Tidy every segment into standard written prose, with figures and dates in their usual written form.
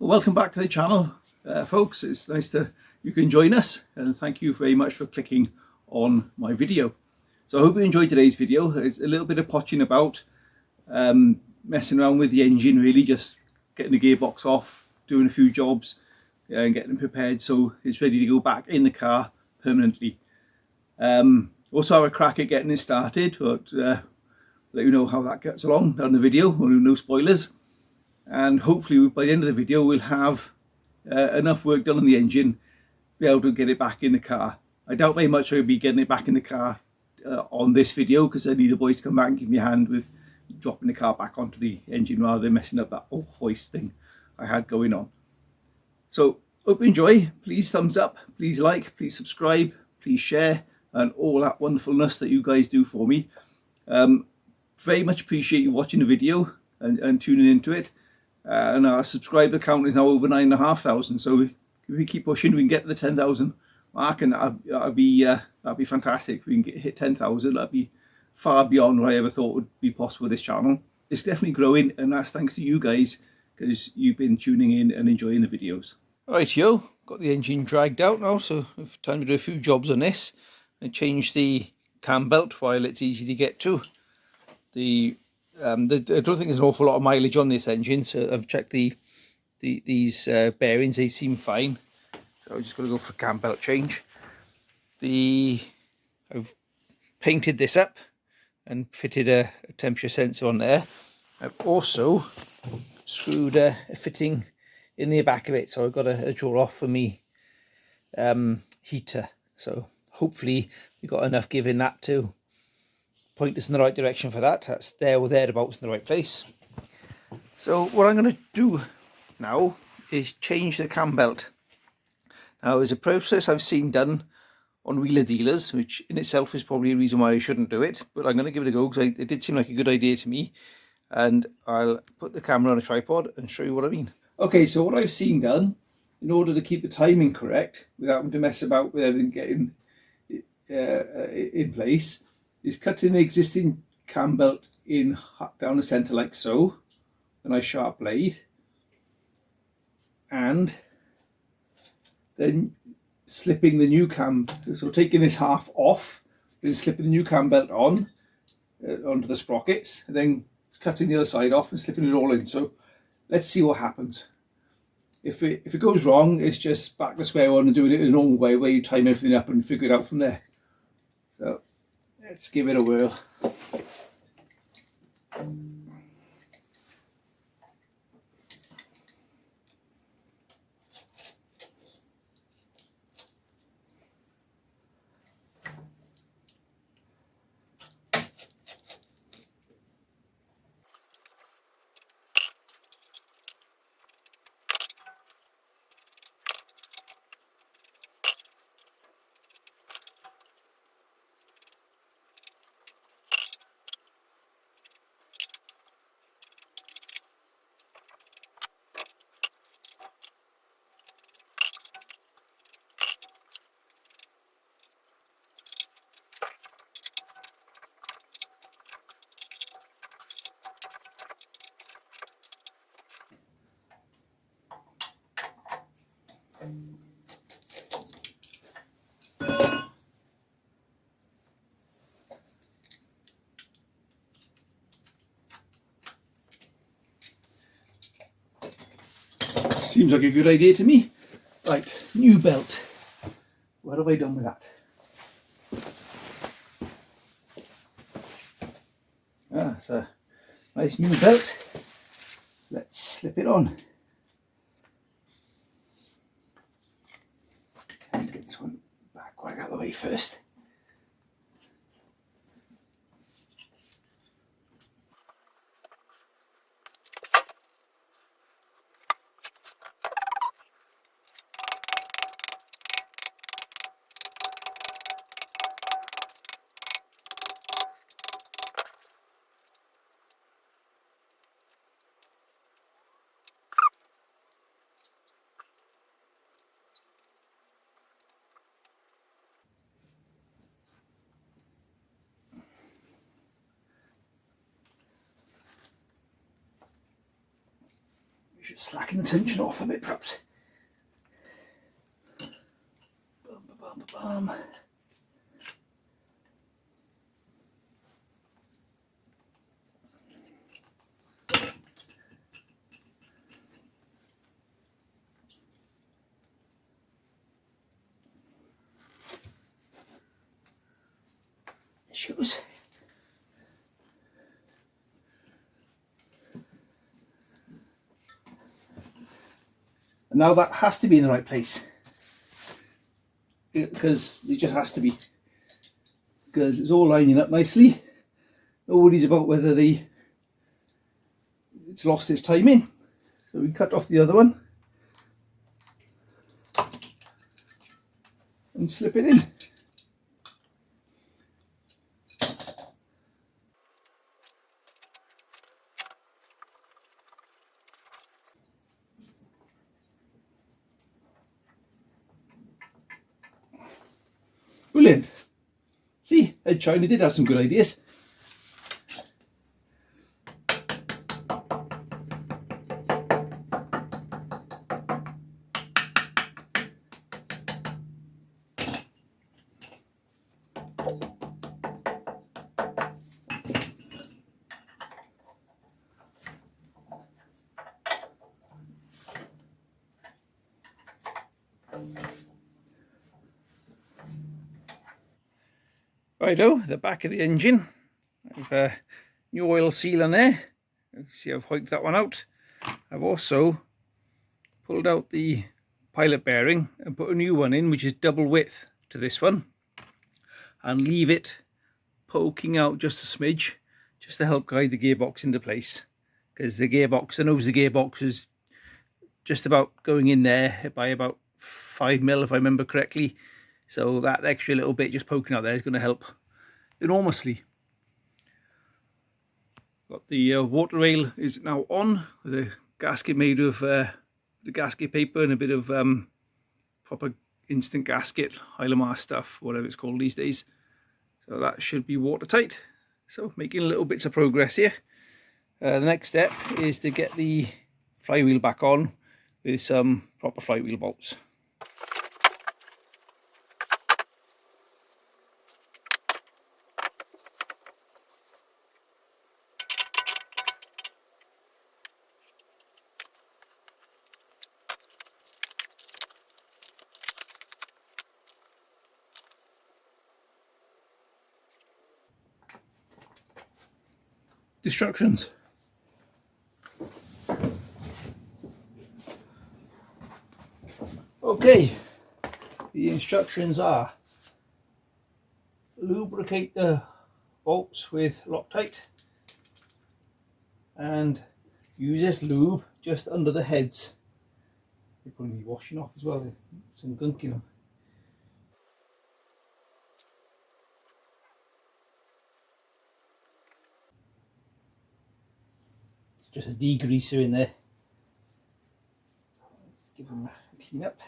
Well, welcome back to the channel, folks. It's nice you can join us, and thank you very much for clicking on my video. So I hope you enjoyed today's video. It's a little bit of potching about, messing around with the engine, really just getting the gearbox off, doing a few jobs and getting it prepared so it's ready to go back in the car permanently. Also have a crack at getting it started, but let you know how that gets along down the video. No spoilers. And hopefully by the end of the video we'll have enough work done on the engine, be able to get it back in the car. I doubt very much I'll be getting it back in the car on this video, because I need the boys to come back and give me a hand with dropping the car back onto the engine rather than messing up that whole hoist thing I had going on. So hope you enjoy. Please thumbs up, please like, please subscribe, please share, and all that wonderfulness that you guys do for me. Very much appreciate you watching the video and tuning into it. And our subscriber count is now over 9,500. So if we keep pushing, we can get to the 10,000 mark, and that'd be fantastic. If we can hit 10,000, that'd be far beyond what I ever thought would be possible with this channel. It's definitely growing, and that's thanks to you guys, because you've been tuning in and enjoying the videos. Right, got the engine dragged out now, so it's time to do a few jobs on this. I changed the cam belt while it's easy to get to. I don't think there's an awful lot of mileage on this engine, so I've checked these bearings. They seem fine, so I'm just going to go for a cam belt change. I've painted this up and fitted a temperature sensor on there. I've also screwed a fitting in the back of it, so I've got a draw off for me heater. So hopefully we got enough give in that to point us in the right direction for that. That's there or thereabouts in the right place. So what I'm going to do now is change the cam belt. Now, there's a process I've seen done on wheeler dealers, which in itself is probably a reason why I shouldn't do it, but I'm going to give it a go because it did seem like a good idea to me, and I'll put the camera on a tripod and show you what I mean. Okay, so what I've seen done, in order to keep the timing correct without having to mess about with everything getting in place, is cutting the existing cam belt in down the centre like so, a nice sharp blade, and then slipping the new cam, so taking this half off, then slipping the new cam belt on onto the sprockets, and then cutting the other side off and slipping it all in. So let's see what happens. If it goes wrong, it's just back to square one and doing it in a normal way where you time everything up and figure it out from there. So let's give it a whirl. Seems like a good idea to me. Right, new belt. What have I done with that? It's a nice new belt. Let's slip it on. Let's get this one back quite out of the way first. Just slacking the tension off a bit, perhaps. Bum, bum, bum, bum. Shoes. And now that has to be in the right place, because it just has to be, because it's all lining up nicely. No worries about whether it's lost its timing. So we cut off the other one and slip it in. Brilliant. See, Ed China did have some good ideas. Righto, the back of the engine. I've a new oil seal on there. You see I've hoiked that one out. I've also pulled out the pilot bearing and put a new one in, which is double width to this one, and leave it poking out just a smidge, just to help guide the gearbox into place, because the gearbox, the nose of the gearbox is just about going in there by about 5mm if I remember correctly. So that extra little bit just poking out there is going to help enormously. Got the water rail is now on with a gasket made of the gasket paper and a bit of proper instant gasket, Hylamar stuff, whatever it's called these days. So that should be watertight. So making little bits of progress here. The next step is to get the flywheel back on with some proper flywheel bolts. Instructions. Okay, the instructions are: lubricate the bolts with Loctite and use this lube just under the heads. They're probably be washing off as well, there's some gunk in them. It's just a degreaser in there. Give them a clean up.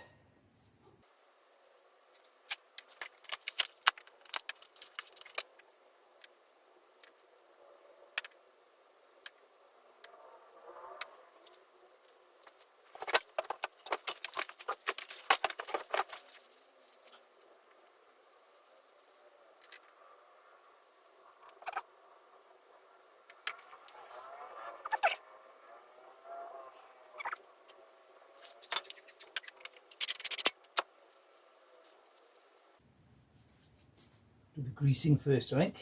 Do the greasing first, I think.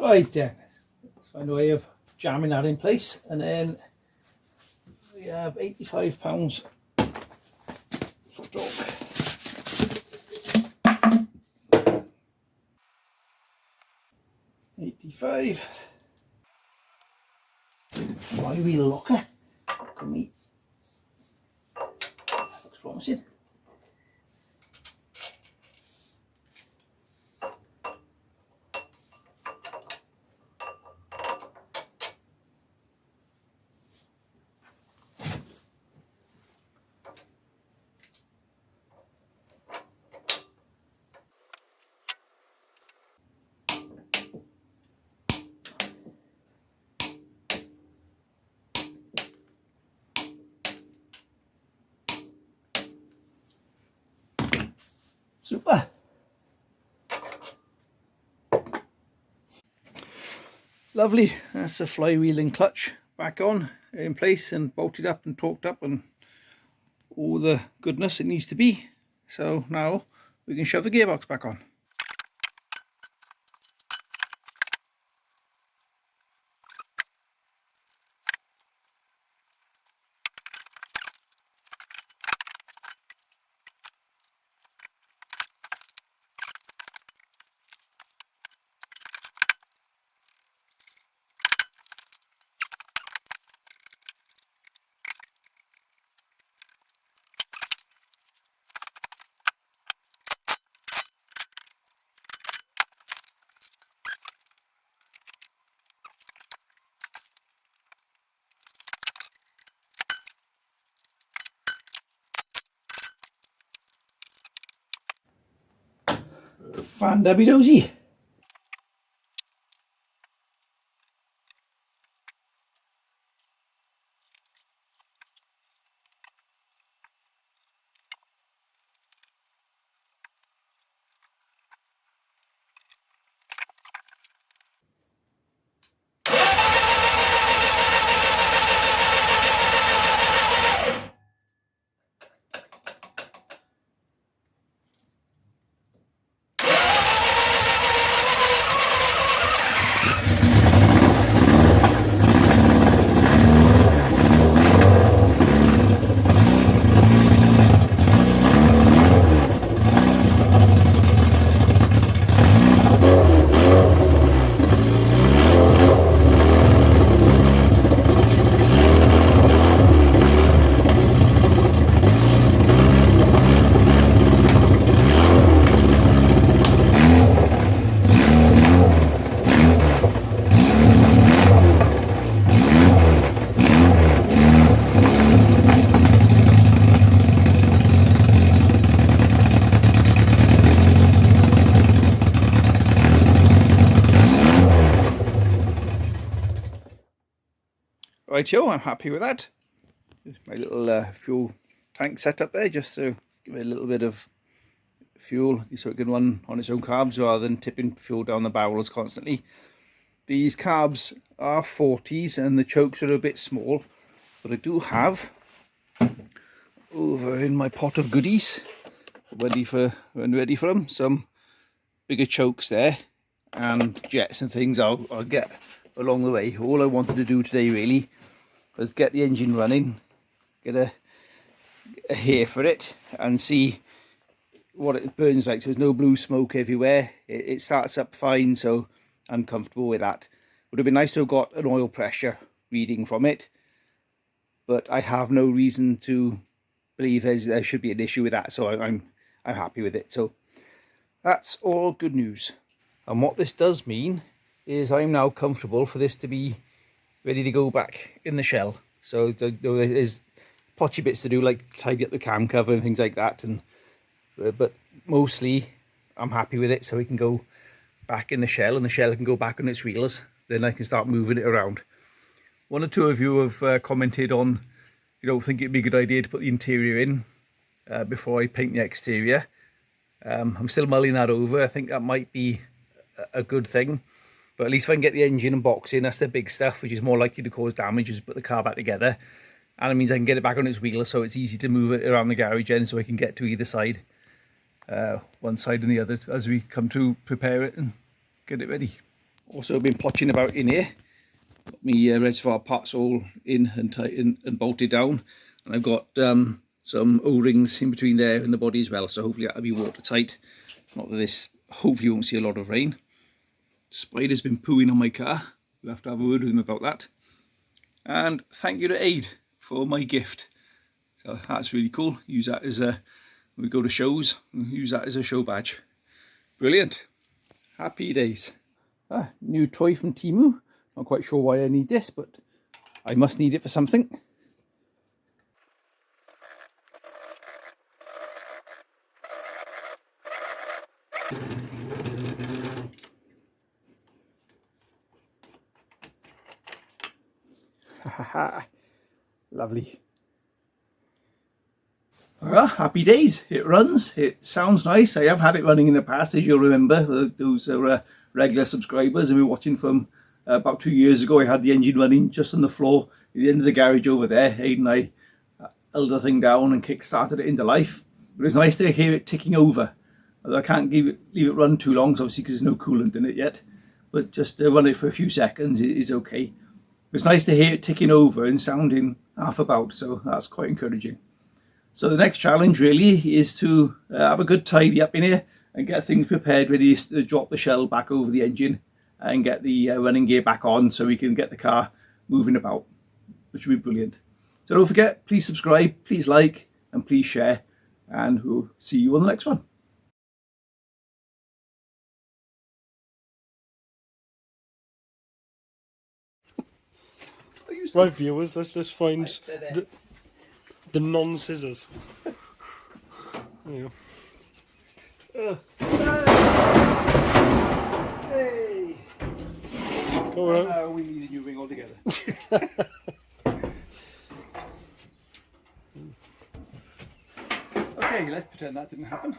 Right then, let's find a way of jamming that in place, and then we have £85 for dog. 85. Flywheel locker. Can we? Looks promising. Super. Lovely. That's the flywheel and clutch back on in place and bolted up and torqued up and all the goodness it needs to be. So now we can shove the gearbox back on. Fan dabby dozy. Rightio, I'm happy with that. My little fuel tank setup there, just to give it a little bit of fuel so it can run on its own carbs rather than tipping fuel down the barrels constantly. These carbs are 40s and the chokes are a bit small, but I do have over in my pot of goodies ready for them some bigger chokes there and jets and things I'll get along the way. All I wanted to do today really was get the engine running, get a hear for it and see what it burns like. So there's no blue smoke everywhere. It starts up fine, so I'm comfortable with that. Would have been nice to have got an oil pressure reading from it, but I have no reason to believe there should be an issue with that, so I'm happy with it. So that's all good news. And what this does mean is I'm now comfortable for this to be ready to go back in the shell. So there's potchy bits to do, like tidy up the cam cover and things like that, and but mostly I'm happy with it, so we can go back in the shell and the shell can go back on its wheels. Then I can start moving it around. One or two of you have commented on, you know, think it'd be a good idea to put the interior in before I paint the exterior. I'm still mulling that over. I think that might be a good thing, but at least if I can get the engine and box in, that's the big stuff, which is more likely to cause damage, is put the car back together, and it means I can get it back on its wheels, so it's easy to move it around the garage end, so I can get to either side, one side and the other, as we come to prepare it and get it ready. Also been potching about in here. Got me reservoir parts all in and tight and bolted down, and I've got some O-rings in between there and the body as well, so hopefully that'll be watertight. Not that this hopefully won't see a lot of rain. Spider's been pooing on my car. We'll have to have a word with him about that. And thank you to Aid for my gift. So that's really cool. Use that as a, when we go to shows, we'll use that as a show badge. Brilliant. Happy days. New toy from Temu. Not quite sure why I need this, but I must need it for something. Lovely. Happy days. It runs. It sounds nice. I have had it running in the past, as you'll remember. Those are regular subscribers and we were watching from about 2 years ago. I had the engine running just on the floor at the end of the garage over there. Aidan and I held the thing down and kick-started it into life. But it's nice to hear it ticking over. Although I can't leave it run too long, obviously, because there's no coolant in it yet. But just run it for a few seconds is okay. It's nice to hear it ticking over and sounding half about, so that's quite encouraging. So the next challenge really is to have a good tidy up in here and get things prepared, ready to drop the shell back over the engine and get the running gear back on so we can get the car moving about, which would be brilliant. So don't forget, please subscribe, please like, and please share, and we'll see you on the next one. Right, viewers, let's find the non-scissors. There you go. Hey! Go on. We need a new ring altogether. Okay, let's pretend that didn't happen.